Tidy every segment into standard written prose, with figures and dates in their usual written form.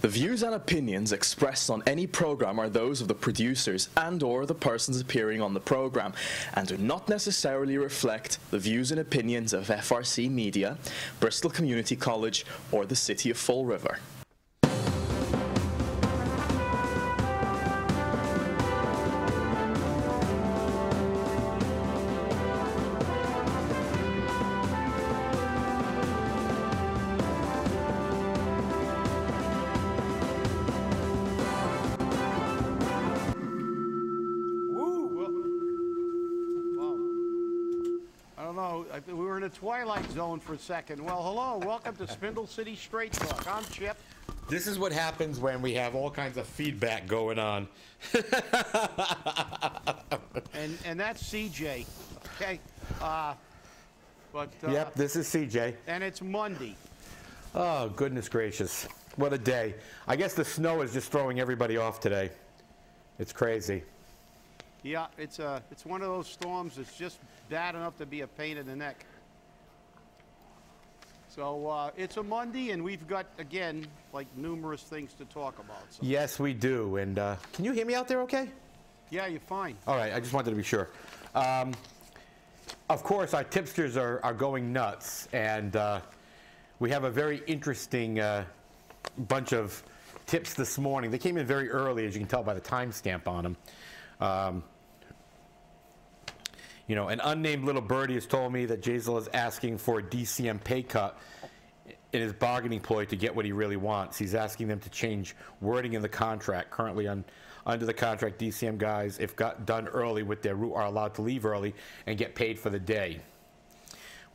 The views and opinions expressed on any program are those of the producers and/or the persons appearing on the program and do not necessarily reflect the views and opinions of FRC Media, Bristol Community College, or the City of Fall River. We were in a twilight zone for a second. Well, hello, welcome to Spindle City Straight Talk. I'm Chip. This is what happens when we have all kinds of feedback going on. and that's CJ, okay? Yep, this is CJ. And it's Monday. Oh, goodness gracious. What a day. I guess the snow is just throwing everybody off today. It's crazy. Yeah, it's one of those storms that's just bad enough to be a pain in the neck. So it's a Monday, and we've got, again, like numerous things to talk about. So. Yes, we do. And can you hear me out there okay? Yeah, you're fine. All right, I just wanted to be sure. Of course, our tipsters are going nuts, and we have a very interesting bunch of tips this morning. They came in very early, as you can tell by the timestamp on them. You know, an unnamed little birdie has told me that Jazel is asking for a DCM pay cut in his bargaining ploy to get what he really wants. He's asking them to change wording in the contract. Currently under the contract, DCM guys, if got done early with their route, are allowed to leave early and get paid for the day.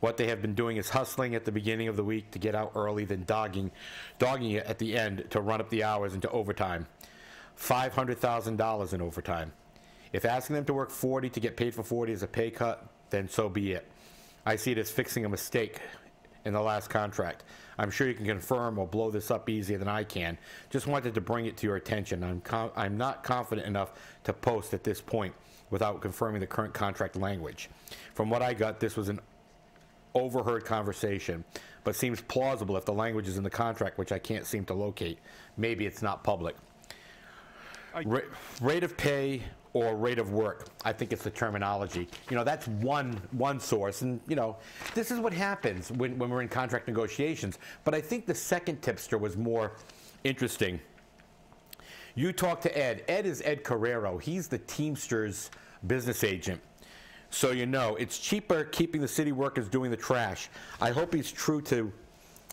What they have been doing is hustling at the beginning of the week to get out early, then dogging it at the end to run up the hours into overtime. $500,000 in overtime. If asking them to work 40 to get paid for 40 is a pay cut, then so be it. I see it as fixing a mistake in the last contract. I'm sure you can confirm or blow this up easier than I can. Just wanted to bring it to your attention. I'm not confident enough to post at this point without confirming the current contract language. From what I got, this was an overheard conversation, but seems plausible if the language is in the contract, which I can't seem to locate. Maybe it's not public. Rate of pay or rate of work. I think it's the terminology. You know, that's one source, and you know, this is what happens when we're in contract negotiations. But I think the second tipster was more interesting. You talk to Ed. Ed is Ed Carrero. He's the Teamsters business agent. So you know, it's cheaper keeping the city workers doing the trash. I hope he's true to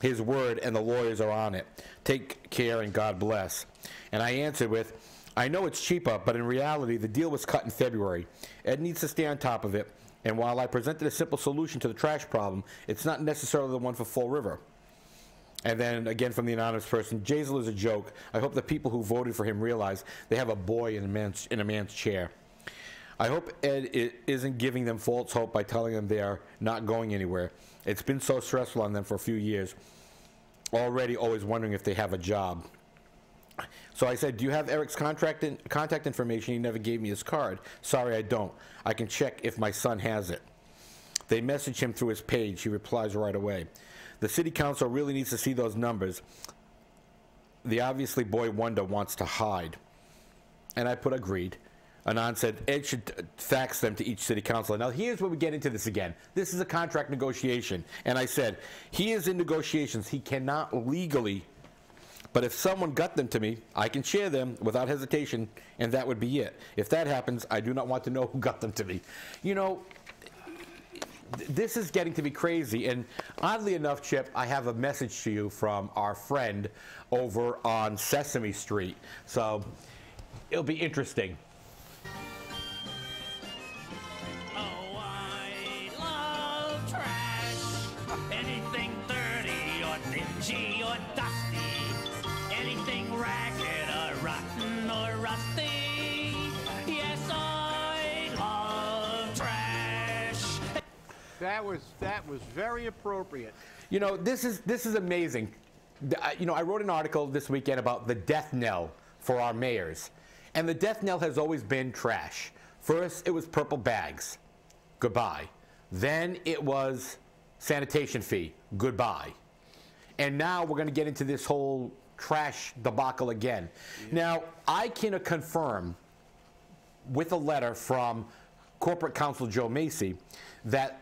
his word and the lawyers are on it. Take care and God bless. And I answered with, I know it's cheaper, but in reality, the deal was cut in February. Ed needs to stay on top of it, and while I presented a simple solution to the trash problem, it's not necessarily the one for Fall River. And then, again, from the anonymous person, Jazel is a joke. I hope the people who voted for him realize they have a boy in a man's chair. I hope Ed isn't giving them false hope by telling them they are not going anywhere. It's been so stressful on them for a few years, already always wondering if they have a job. So I said, do you have Eric's contact information? He never gave me his card. Sorry, I don't. I can check if my son has it. They message him through his page. He replies right away. The city council really needs to see those numbers. The obviously boy wonder wants to hide. And I put agreed. Anon said Ed should fax them to each city councilor. Now here's where we get into this again. This is a contract negotiation. And I said, he is in negotiations. He cannot legally. But if someone got them to me, I can share them without hesitation, and that would be it. If that happens, I do not want to know who got them to me. You know, this is getting to be crazy. And oddly enough, Chip, I have a message to you from our friend over on Sesame Street. So it'll be interesting. Oh, I love trash. Anything dirty or dingy or dusty. Anything ragged or rotten or rusty. Yes, I love trash. That was very appropriate. You know, this is amazing. You know, I wrote an article this weekend about the death knell for our mayors. And the death knell has always been trash. First, it was purple bags. Goodbye. Then it was sanitation fee. Goodbye. And now we're going to get into this whole trash debacle again. Now, I can confirm with a letter from Corporate Counsel Joe Macy that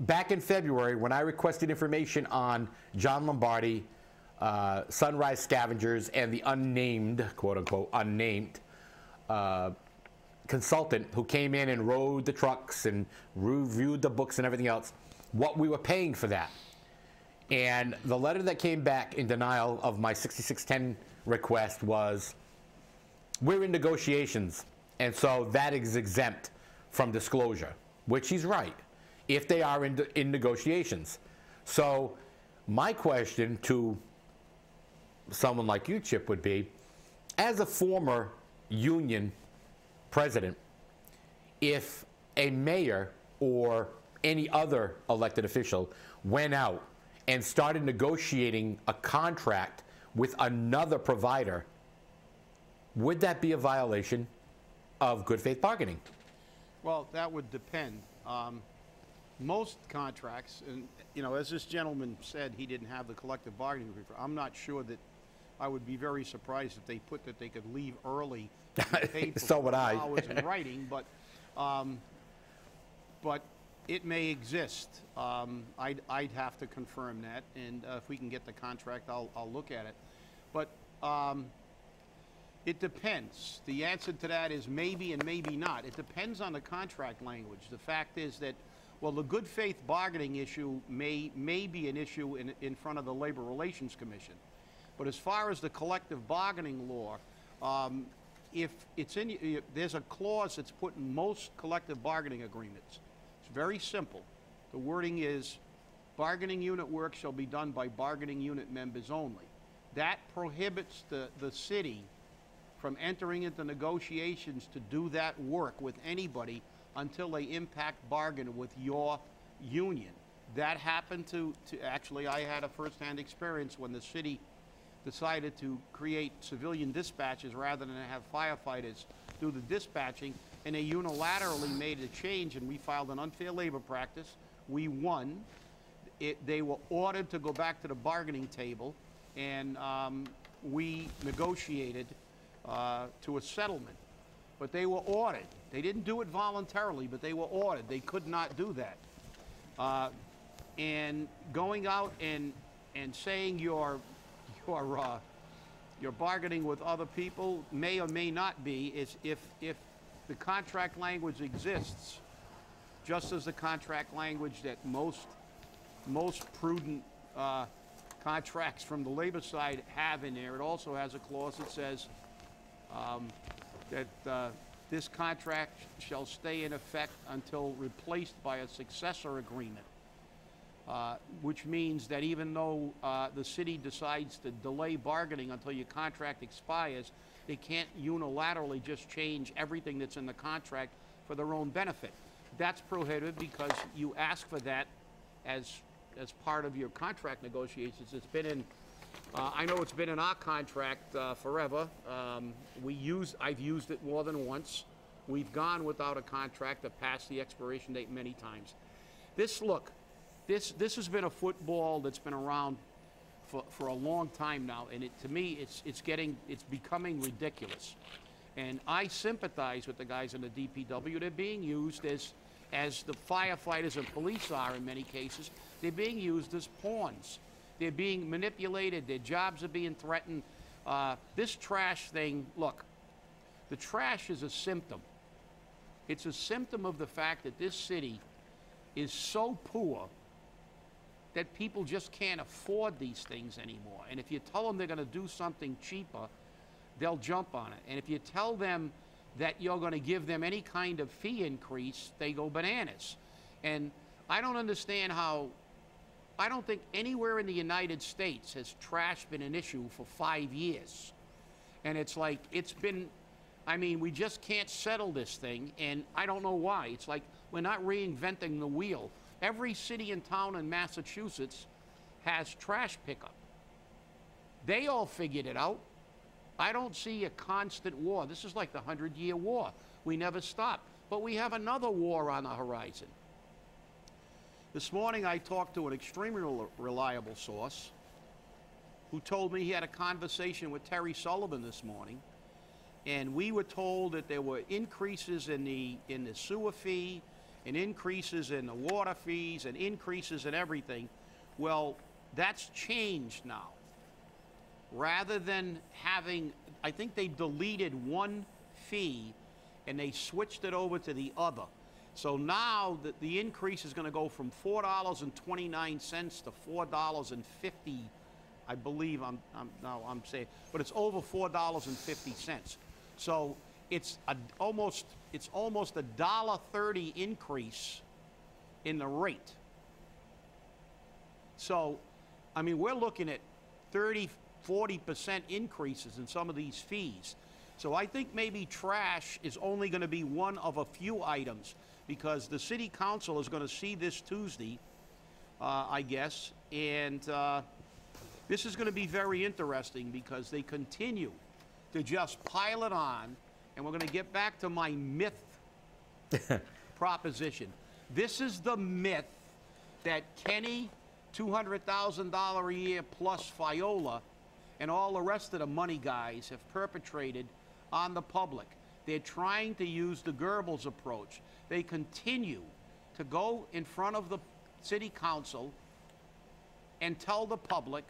back in February, when I requested information on John Lombardi, Sunrise Scavengers, and the unnamed, quote unquote, unnamed consultant who came in and rode the trucks and reviewed the books and everything else, what we were paying for that. And the letter that came back in denial of my 6610 request was, we're in negotiations, and so that is exempt from disclosure, which he's right, if they are in negotiations. So my question to someone like you, Chip, would be, as a former union president, if a mayor or any other elected official went out and started negotiating a contract with another provider, would that be a violation of good faith bargaining? Well, that would depend. Most contracts, and you know, as this gentleman said, he didn't have the collective bargaining agreement. I'm not sure that I would be very surprised if they put that they could leave early. Paid for So would I. hours in writing, but it may exist. I'd have to confirm that, and if we can get the contract, I'll look at it. But it depends. The answer to that is maybe and maybe not. It depends on the contract language. The fact is that, well, the good faith bargaining issue may be an issue in front of the Labor Relations Commission. But as far as the collective bargaining law, if it's there's a clause that's put in most collective bargaining agreements. It's very simple. The wording is, bargaining unit work shall be done by bargaining unit members only. That prohibits the city from entering into negotiations to do that work with anybody until they impact bargain with your union. That happened to actually, I had a first-hand experience when the city decided to create civilian dispatches rather than have firefighters do the dispatching, and they unilaterally made a change, and we filed an unfair labor practice. We won. They were ordered to go back to the bargaining table, and we negotiated to a settlement. But they were ordered. They didn't do it voluntarily, but they were ordered. They could not do that. And going out and saying you're bargaining with other people may or may not be, is if the contract language exists, just as the contract language that most prudent contracts from the labor side have in there. It also has a clause that says that this contract shall stay in effect until replaced by a successor agreement, which means that even though the city decides to delay bargaining until your contract expires, they can't unilaterally just change everything that's in the contract for their own benefit. That's prohibited because you ask for that as part of your contract negotiations. It's been in, I know it's been in our contract forever. I've used it more than once. We've gone without a contract that passed the expiration date many times. This has been a football that's been around for a long time now, and to me, it's becoming ridiculous. And I sympathize with the guys in the DPW. They're being used as the firefighters and police are in many cases. They're being used as pawns. They're being manipulated. Their jobs are being threatened. This trash thing, look, the trash is a symptom. It's a symptom of the fact that this city is so poor that people just can't afford these things anymore. And if you tell them they're going to do something cheaper, they'll jump on it. And if you tell them that you're going to give them any kind of fee increase, they go bananas. And I don't understand how, I don't think anywhere in the United States has trash been an issue for 5 years. And it's like, it's been, I mean, we just can't settle this thing, and I don't know why. It's like we're not reinventing the wheel. Every city and town in Massachusetts has trash pickup. They all figured it out. I don't see a constant war. This is like the 100-year war. We never stop. But we have another war on the horizon. This morning I talked to an extremely reliable source, who told me he had a conversation with Terry Sullivan this morning, and we were told that there were increases in the sewer fee, and increases in the water fees, and increases in everything. Well, that's changed now. Rather than having, I think they deleted one fee and they switched it over to the other. So now the increase is going to go from $4.29 to $4.50, I believe. I'm saying, but it's over $4.50. So it's almost a $1.30 increase in the rate. So, I mean, we're looking at 30–40% increases in some of these fees. So I think maybe trash is only going to be one of a few items, because the city council is going to see this Tuesday, I guess, and this is going to be very interesting because they continue to just pile it on, and we're going to get back to my myth proposition. This is the myth that Kenny, $200,000 a year plus Fiola, and all the rest of the money guys have perpetrated on the public. They're trying to use the Goebbels approach. They continue to go in front of the city council and tell the public,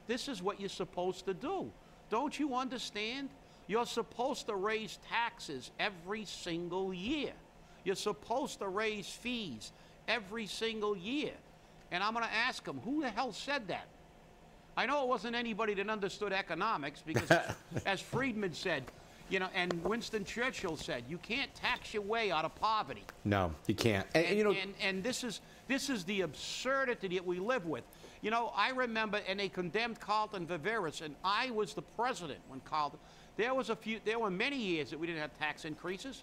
this is what you're supposed to do. Don't you understand? You're supposed to raise taxes every single year. You're supposed to raise fees every single year. And I'm going to ask them, who the hell said that? I know it wasn't anybody that understood economics, because as Friedman said, you know, and Winston Churchill said, you can't tax your way out of poverty. No, you can't. And you know, and this is the absurdity that we live with. You know, I remember, and they condemned Carlton Viveris, and I was the president when Carlton. There were many years that we didn't have tax increases,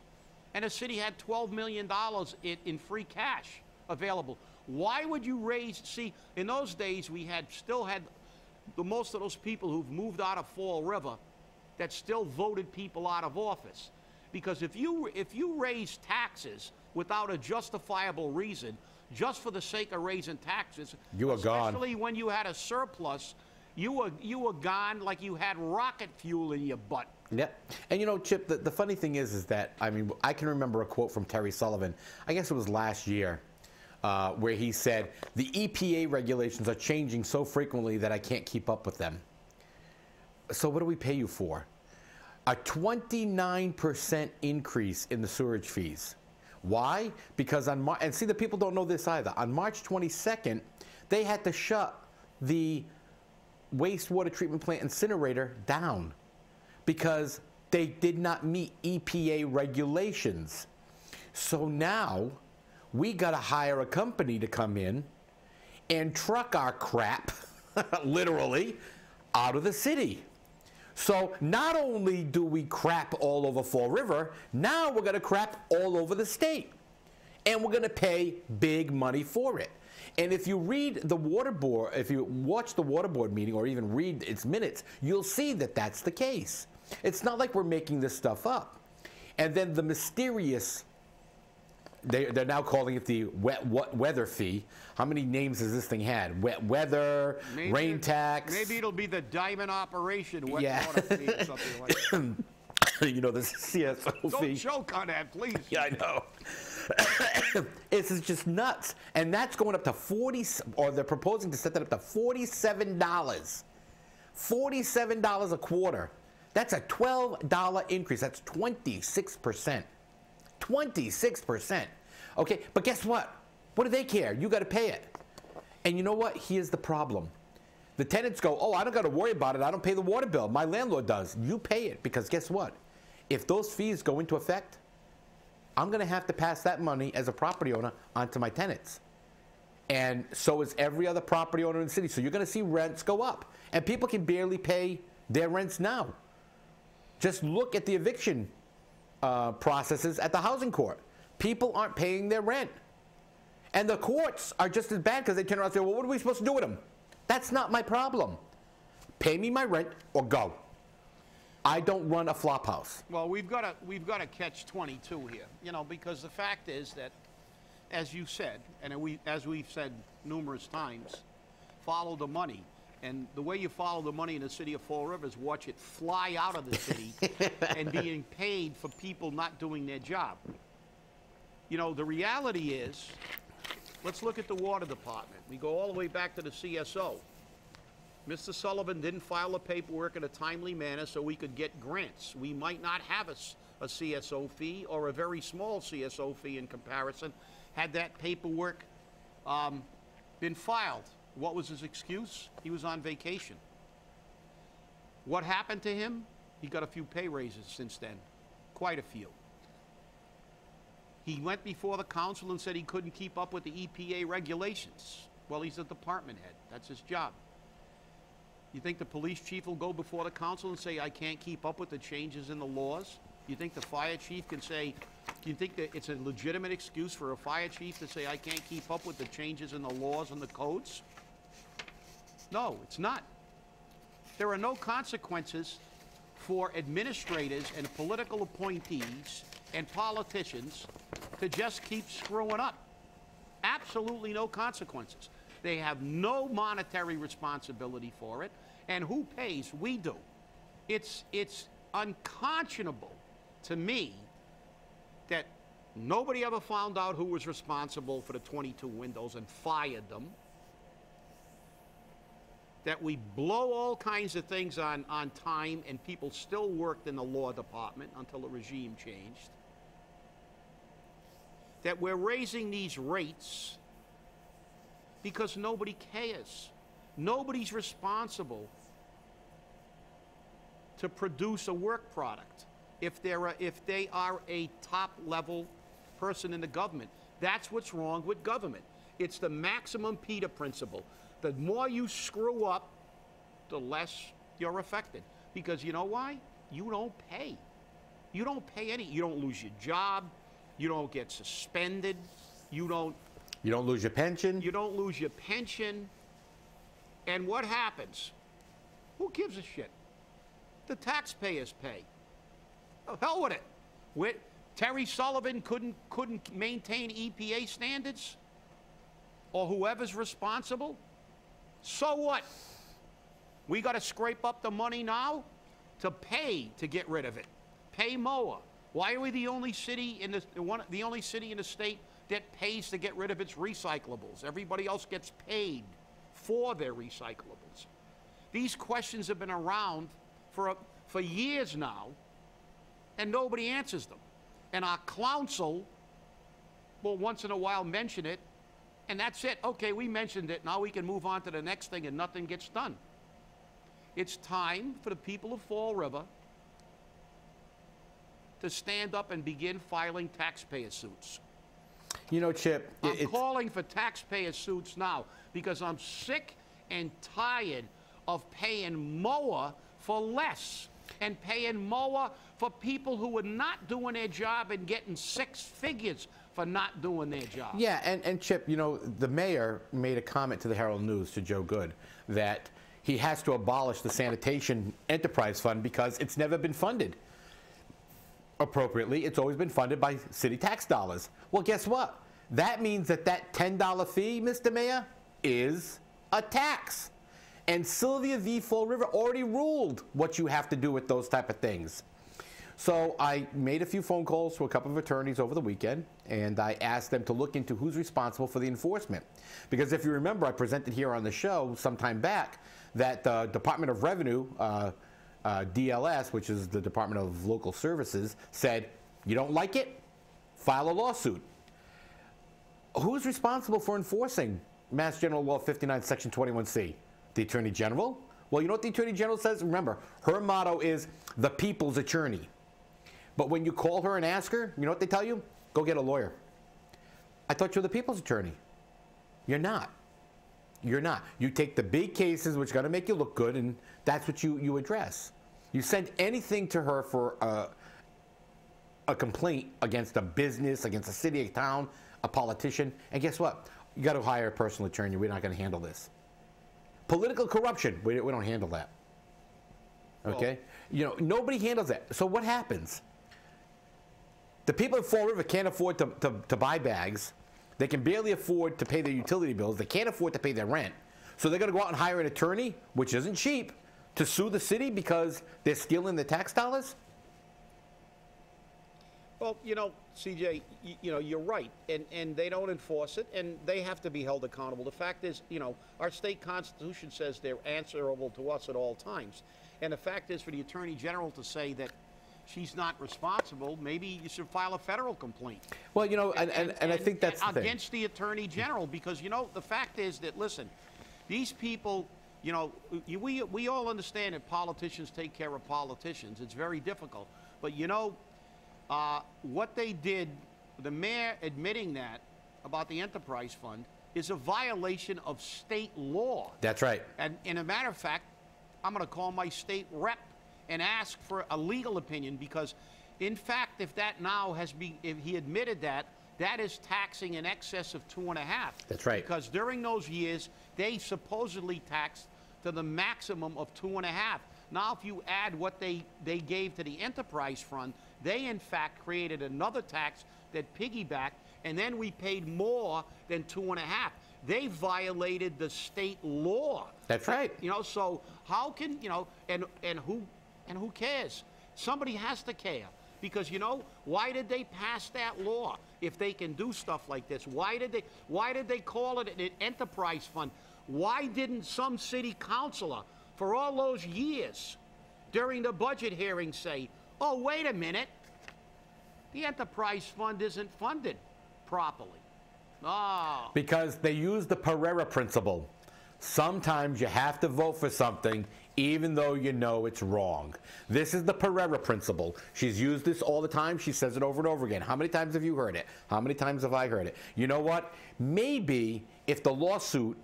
and the city had $12 million in free cash available. Why would you raise? See, in those days we still had most of those people who've moved out of Fall River that still voted people out of office. Because if you raise taxes without a justifiable reason, just for the sake of raising taxes, you are gone. Especially when you had a surplus, you were gone like you had rocket fuel in your butt. Yep. And you know, Chip, the funny thing is that, I mean, I can remember a quote from Terry Sullivan, I guess it was last year, where he said, the EPA regulations are changing so frequently that I can't keep up with them. So what do we pay you for? A 29% increase in the sewerage fees. Why? Because and see, the people don't know this either. On March 22nd, they had to shut the wastewater treatment plant incinerator down because they did not meet EPA regulations. So now we got to hire a company to come in and truck our crap, literally, out of the city. So not only do we crap all over Fall River, now we're going to crap all over the state. And we're going to pay big money for it. And if you read the water board, if you watch the water board meeting or even read its minutes, you'll see that that's the case. It's not like we're making this stuff up. And then the mysterious, they're now calling it the wet weather fee. How many names has this thing had? Wet weather, rain tax. Maybe it'll be the diamond operation wet water fee or something like that. You know, the CSO fee. Don't choke on that, please. Yeah, I know. It's just nuts. And that's going up to or they're proposing to set that up to $47. $47 a quarter. That's a $12 increase. That's 26%. 26%. Okay, but guess what? What do they care? You got to pay it. And you know what? Here's the problem. The tenants go, oh, I don't got to worry about it. I don't pay the water bill. My landlord does. You pay it, because guess what? If those fees go into effect, I'm going to have to pass that money as a property owner onto my tenants. And so is every other property owner in the city. So you're going to see rents go up. And people can barely pay their rents now. Just look at the eviction processes at the housing court. People aren't paying their rent. And the courts are just as bad, because they turn around and say, well, what are we supposed to do with them? That's not my problem. Pay me my rent or go. I don't run a flop house. Well, we've got a catch-22 here, you know, because the fact is that, as you said, and as we've said numerous times, follow the money. And the way you follow the money in the city of Fall River is watch it fly out of the city and being paid for people not doing their job. You know, the reality is, let's look at the water department. We go all the way back to the CSO. Mr. Sullivan didn't file the paperwork in a timely manner so we could get grants. We might not have a CSO fee or a very small CSO fee in comparison had that paperwork been filed. What was his excuse? He was on vacation. What happened to him? He got a few pay raises since then, quite a few. He went before the council and said he couldn't keep up with the EPA regulations. Well, he's a department head. That's his job. You think the police chief will go before the council and say, I can't keep up with the changes in the laws? You think the fire chief can say, do you think that it's a legitimate excuse for a fire chief to say, I can't keep up with the changes in the laws and the codes? No, it's not. There are no consequences for administrators and political appointees and politicians to just keep screwing up. Absolutely no consequences. They have no monetary responsibility for it. And who pays? We do. It's unconscionable to me that nobody ever found out who was responsible for the 22 windows and fired them. That we blow all kinds of things on time and people still worked in the law department until the regime changed. That we're raising these rates because nobody cares. Nobody's responsible to produce a work product if they are a top-level person in the government. That's what's wrong with government. It's the maximum PETA principle. The more you screw up, the less you're affected. Because you know why? You don't pay. You don't pay any. You don't lose your job. You don't get suspended. You don't lose your pension. You don't lose your pension. And what happens? Who gives a shit? The taxpayers pay. Oh, hell with it. Terry Sullivan couldn't maintain EPA standards? Or whoever's responsible? So what? We got to scrape up the money now to pay to get rid of it. Pay more. Why are we the only city in the state that pays to get rid of its recyclables? Everybody else gets paid for their recyclables. These questions have been around for years now, and nobody answers them. And our council will once in a while mention it, and that's it. Okay, we mentioned it. Now we can move on to the next thing, and nothing gets done. It's time for the people of Fall River to stand up and begin filing taxpayer suits. You know, Chip, I'm calling for taxpayer suits now because I'm sick and tired of paying more for less and paying more for people who are not doing their job and getting 6 figures for not doing their job. Yeah, and Chip, you know, the mayor made a comment to the Herald News, to Joe Good, that he has to abolish the sanitation enterprise fund because it's never been funded appropriately. It's always been funded by city tax dollars. Well, guess what? That means that $10 fee, Mr. Mayor, is a tax. And Sylvia v. Fall River already ruled what you have to do with those type of things. So I made a few phone calls to a couple of attorneys over the weekend, and I asked them to look into who's responsible for the enforcement. Because if you remember, I presented here on the show some time back that the Department of Revenue, DLS, which is the Department of Local Services, said, you don't like it? File a lawsuit. Who's responsible for enforcing Mass General Law 59, Section 21C? The Attorney General? Well, you know what the Attorney General says? Remember, her motto is the people's attorney. But when you call her and ask her, you know what they tell you? Go get a lawyer. I thought you were the people's attorney. You're not. You're not. You take the big cases, which are going to make you look good, and that's what you address. You send anything to her for a complaint against a business, against a city, a town, a politician, and guess what? You got to hire a personal attorney. We're not going to handle this. Political corruption, we don't handle that. Okay? You know, nobody handles that. So what happens? The people of Fall River can't afford to buy bags. They can barely afford to pay their utility bills. They can't afford to pay their rent. So they're going to go out and hire an attorney, which isn't cheap, to sue the city because they're stealing the tax dollars? Well, you know, CJ, you know, you're right, and they don't enforce it, and they have to be held accountable. The fact is, you know, our state constitution says they're answerable to us at all times, and the fact is, for the Attorney General to say that she's not responsible, maybe you should file a federal complaint. Well, you know, and I think that's the thing. Against the Attorney General, because, you know, the fact is that, listen, these people, you know, we all understand that politicians take care of politicians. It's very difficult, but, you know, what they did, the mayor admitting that about the enterprise fund, is a violation of state law. That's right. And in a matter of fact, I'm going to call my state rep and ask for a legal opinion, because, in fact, if that now has been, if he admitted that, that is taxing in excess of 2.5. That's right. Because during those years, they supposedly taxed to the maximum of 2.5. Now, if you add what they gave to the enterprise fund, they in fact created another tax that piggybacked, and then we paid more than 2.5. They violated the state law. That's right. You know, so how can, you know, and who cares? Somebody has to care, because, you know, why did they pass that law if they can do stuff like this? Why did they call it an enterprise fund? Why didn't some city councilor for all those years during the budget hearing say, oh, wait a minute, the enterprise fund isn't funded properly? Oh. Because they use the Pereira principle. Sometimes you have to vote for something even though you know it's wrong. This is the Pereira principle. She's used this all the time. She says it over and over again. How many times have you heard it? How many times have I heard it? You know what? Maybe if the lawsuit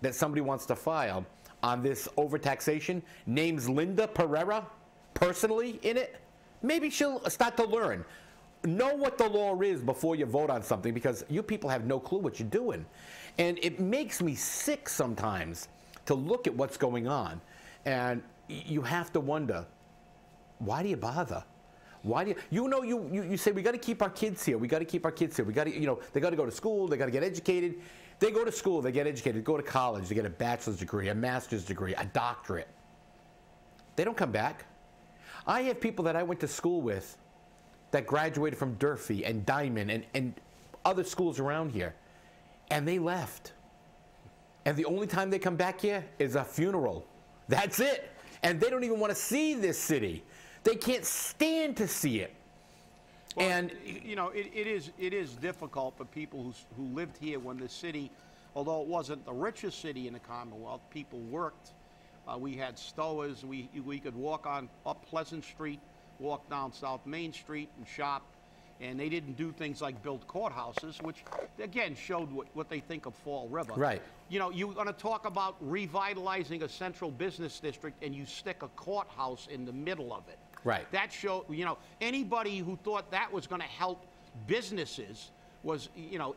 that somebody wants to file on this overtaxation names Linda Pereira personally in it, maybe she'll start to learn. Know what the law is before you vote on something, because you people have no clue what you're doing. And it makes me sick sometimes to look at what's going on. And you have to wonder, why do you bother? Why do you say, we got to keep our kids here. We got to keep our kids here. We got to, you know, they got to go to school. They got to get educated. They go to school. They get educated. Go to college. They get a bachelor's degree, a master's degree, a doctorate. They don't come back. I have people that I went to school with that graduated from Durfee and Diamond and other schools around here, and they left. And the only time they come back here is a funeral. That's it. And they don't even want to see this city. They can't stand to see it. Well, and you know, it is difficult for people who lived here when the city, although it wasn't the richest city in the Commonwealth, people worked. We had stores. We could walk on up Pleasant Street, walk down South Main Street and shop. And they didn't do things like build courthouses, which, again, showed what they think of Fall River. Right. You know, you're going to talk about revitalizing a central business district, and you stick a courthouse in the middle of it. Right. That showed, you know, anybody who thought that was going to help businesses was, you know,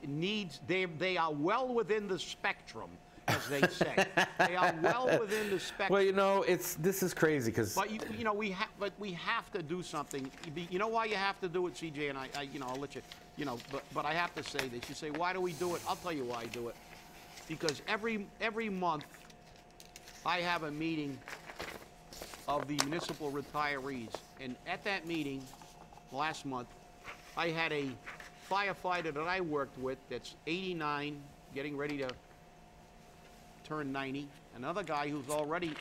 they are well within the spectrum, as they say. They are well within the spectrum. well, you know, this is crazy because. But you know, we have to do something. You know why you have to do it, CJ? And I you know, I'll let you, you know. But I have to say this. You say, why do we do it? I'll tell you why I do it. Because every month, I have a meeting of the municipal retirees, and at that meeting, last month, I had a firefighter that I worked with that's 89, getting ready to turn 90. Another guy who's already,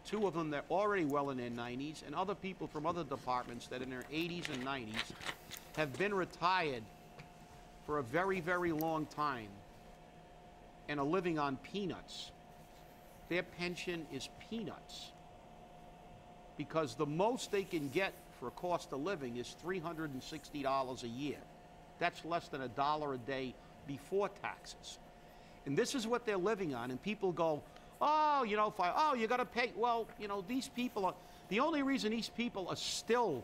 two of them that are already well in their 90s, and other people from other departments that in their 80s and 90s have been retired for a very, very long time and are living on peanuts. Their pension is peanuts, because the most they can get for a cost of living is $360 a year. That's less than $1 a day before taxes. And this is what they're living on, and people go, oh, you know, oh, you got to pay. Well, you know, these people are, the only reason these people are still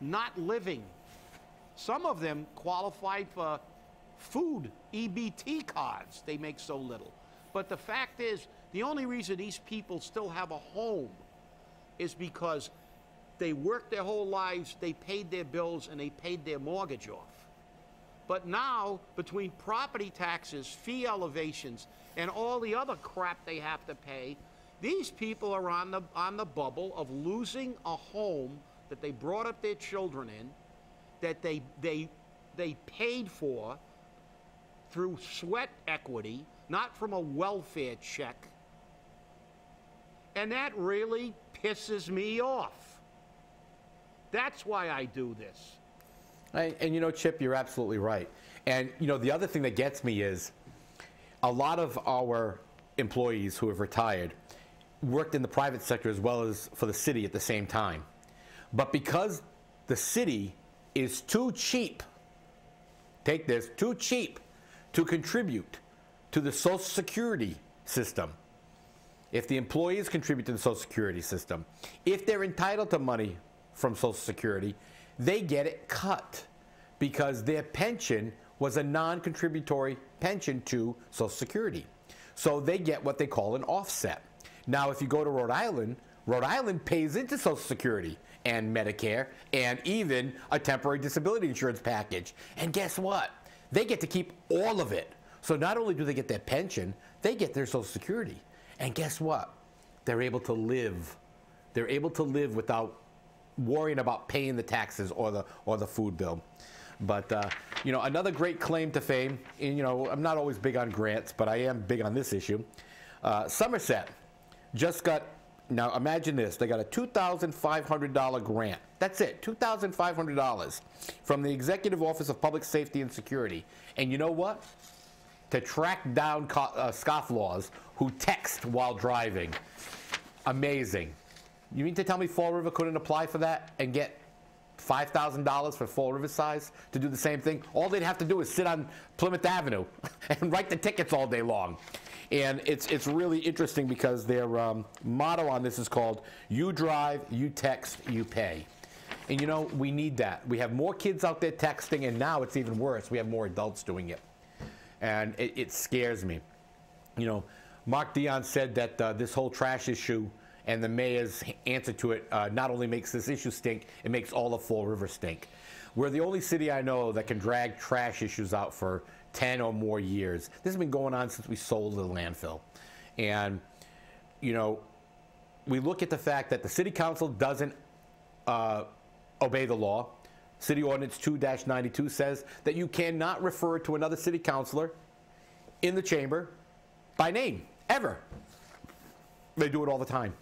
not living, some of them qualified for food EBT cards. They make so little. But the fact is, the only reason these people still have a home is because they worked their whole lives, they paid their bills, and they paid their mortgage off. But now, between property taxes, fee elevations, and all the other crap they have to pay. These people are on the bubble of losing a home that they brought up their children in, that they paid for through sweat equity, not from a welfare check. And that really pisses me off. That's why I do this. And you know, Chip, you're absolutely right. And you know, the other thing that gets me is a lot of our employees who have retired worked in the private sector as well as for the city at the same time. But because the city is too cheap, take this, too cheap to contribute to the Social Security system. If the employees contribute to the Social Security system, if they're entitled to money from Social Security, they get it cut because their pension was a non-contributory pension to Social Security. So they get what they call an offset. Now, if you go to Rhode Island pays into Social Security and Medicare and even a temporary disability insurance package. And guess what? They get to keep all of it. So not only do they get their pension, they get their Social Security. And guess what? They're able to live. They're able to live without worrying about paying the taxes or the food bill. But you know, another great claim to fame. And, you know, I'm not always big on grants, but I am big on this issue. Somerset just got. Now imagine this. They got a $2,500 grant. That's it, $2,500 from the Executive Office of Public Safety and Security. And you know what? To track down scofflaws who text while driving. Amazing. You mean to tell me Fall River couldn't apply for that and get $5,000 for Fall River size to do the same thing? All they'd have to do is sit on Plymouth Avenue and write the tickets all day long. And it's really interesting because their motto on this is called, you drive, you text, you pay. And you know, we need that. We have more kids out there texting, and now it's even worse. We have more adults doing it. And it scares me. You know, Mark Dion said that this whole trash issue and the mayor's answer to it not only makes this issue stink, it makes all of Fall River stink. We're the only city I know that can drag trash issues out for 10 or more years. This has been going on since we sold the landfill. And, you know, we look at the fact that the city council doesn't obey the law. City Ordinance 2-92 says that you cannot refer to another city councilor in the chamber by name, ever. They do it all the time.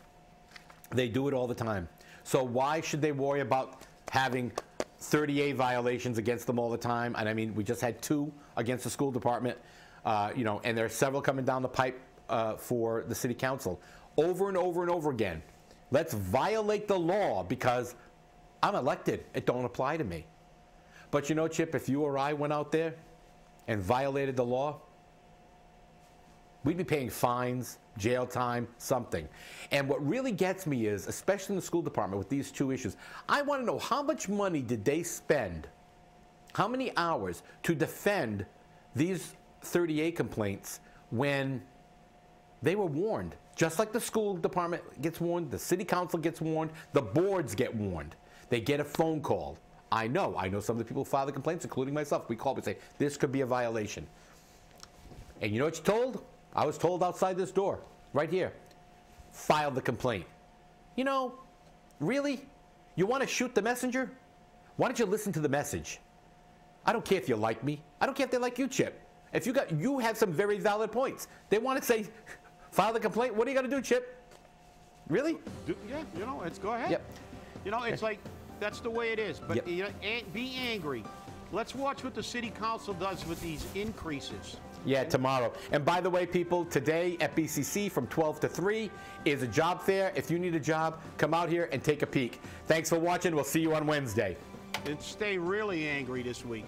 They do it all the time. So why should they worry about having 38 violations against them all the time? And I mean, we just had 2 against the school department, you know, and there are several coming down the pipe for the city council. Over and over and over again. Let's violate the law because I'm elected. It don't apply to me. But you know, Chip, if you or I went out there and violated the law, we'd be paying fines, jail time, something. And what really gets me is, especially in the school department with these 2 issues, I want to know how much money did they spend, how many hours to defend these 38 complaints when they were warned. Just like the school department gets warned, the city council gets warned, the boards get warned. They get a phone call. I know some of the people who file the complaints, including myself. We call and say, this could be a violation. And you know what you're told? I was told outside this door, right here, file the complaint. You know, really? You want to shoot the messenger? Why don't you listen to the message? I don't care if you like me. I don't care if they like you, Chip. If you have some very valid points. They want to say, file the complaint. What are you going to do, Chip? Really? Yeah, you know, go ahead. Yep. You know, it's like, that's the way it is. But Yep. you know, be angry. Let's watch what the city council does with these increases. Yeah, tomorrow. And by the way, people, today at BCC from 12 to 3 is a job fair. If you need a job, come out here and take a peek. Thanks for watching. We'll see you on Wednesday. And stay really angry this week.